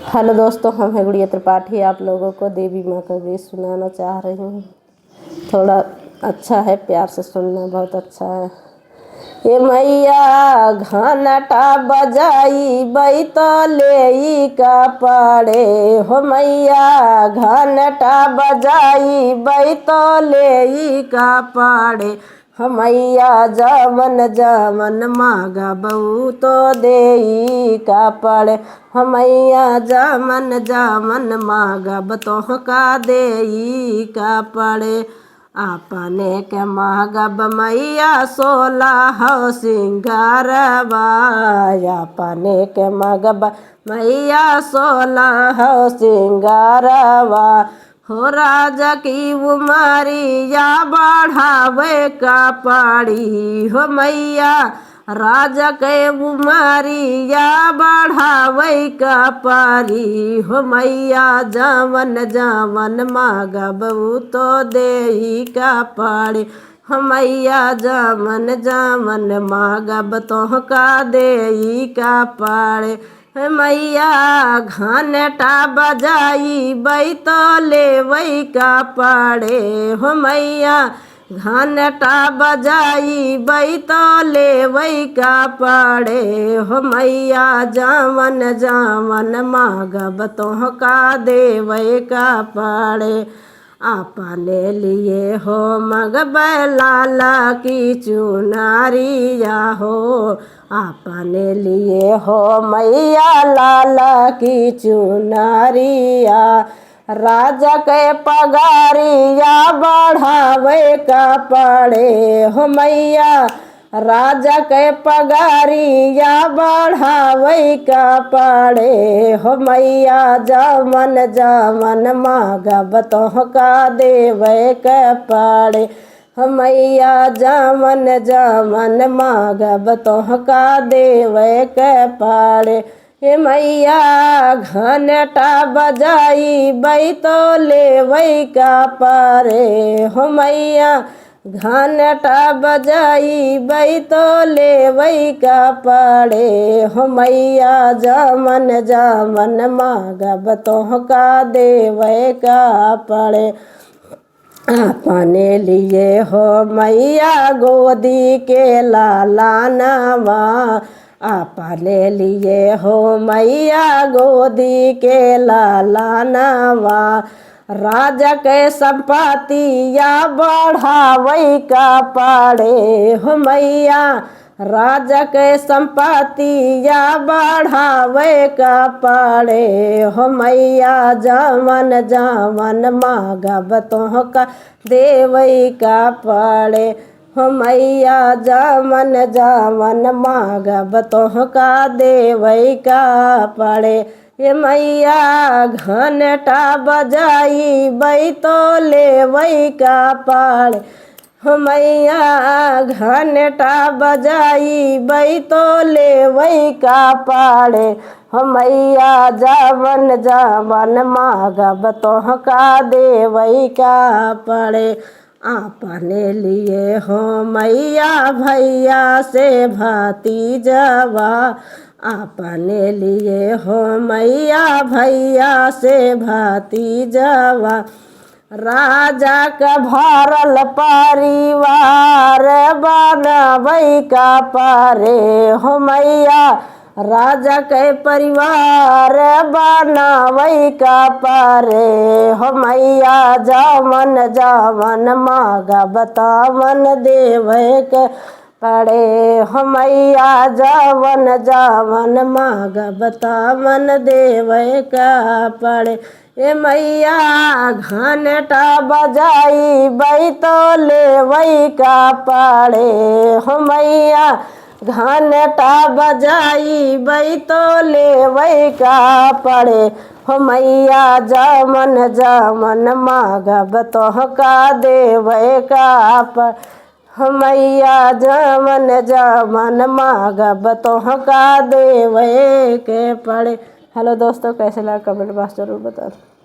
Hello दोस्तों, हम हैं गुड़िया त्रिपाठी। आप लोगों को देवी माँ का गीत सुनाना चाह रही हूँ। थोड़ा अच्छा है, प्यार से सुनना, बहुत अच्छा है। ए मैया घंटा बजाई बैतले का पड़े हो, मैया घंटा बजाई बैतले का पड़े हो, मैया जमन जमन मांगा बहू तो देई का पड़े हो, मैया जमन जमन मांगा बतोह का देई का पड़े। अपने के मांगब मैया 16 सिंगारबा, अपने के मांगब मैया 16 सिंगारबा हो। राजा की उमरिया बढ़ावे का पड़ी हो, मैया राजा के उमरिया बढ़ावे का पड़ी हो, मैया जवन जवन मांगब तो देई का पड़ी हो, मैया जमन जमन मांगब तोह का देई का पड़े। मैया घंटा बजाई बैतले का पड़े हो, मैया घंटा बजाई बैतले का पड़े हो, मैया जमन जमन मांगब तोह का देवे का पड़े। अपने लिए हो मगब लाला की चुनारिया हो, अपने लिए हो मैया लाला की चुनारिया। राजा के पगारिया बढ़ावे का पड़े हो, मैया राजा के पगारिया बढ़ावे का पड़े हो, मैया जमन जमन मांगब तोह का देवे के पड़े हो, मैया जमन जमन मांगब तोह का देवे के पड़े। हे मैया घंटा बजाई बैतले का पड़े हो, मैया घंटा बजाई बैतले का पड़े हो, मैया जमन जमन मांगब तोह का देवे का पड़े। अपने लिए हो मैया गोदी के लालानवा, अपने लिए हो मैया गोदी के लालानवा। राजा के संपत्तिया बढ़ावे का पड़े हो, मैया राजा के संपत्तिया बढ़ावे का पड़े हो, मैया जमन जमन मांगब तोह का देवे का पड़े हो, मैया जमन जमन मांगब तोह का देवे का पड़े। ये मैया घंटा बजाई बैतले का पड़े हो, मैया घंटा बजाई बैतले का पड़े हो, मैया जमन जमन मांगब तोह का देवे का पड़े। अपने लिए हो मैया भैया से भतीजवा, अपने लिए हो मैया भैया से भतीजवा। राजा का भरल परिवार बनावे का पड़े हो, मैया राजा के परिवार बनावे का पड़े हो, मैया जमन जमन मांगब तमन देवे के पड़े हो, मैया जवन जवन मांगब तमन देवे का पड़े। ए मैया घंटा बजाई बैतले का पड़े हो, मैया घंटा बजाई बैतले का पड़े हो, मैया जमन जमन मांगब तोह का देवे का पड़े हो, मैया जमन जमन मांगब तोह का देवे के पड़े। हेलो दोस्तों, कैसे लगा कमेंट बॉक्स जरूर बताना।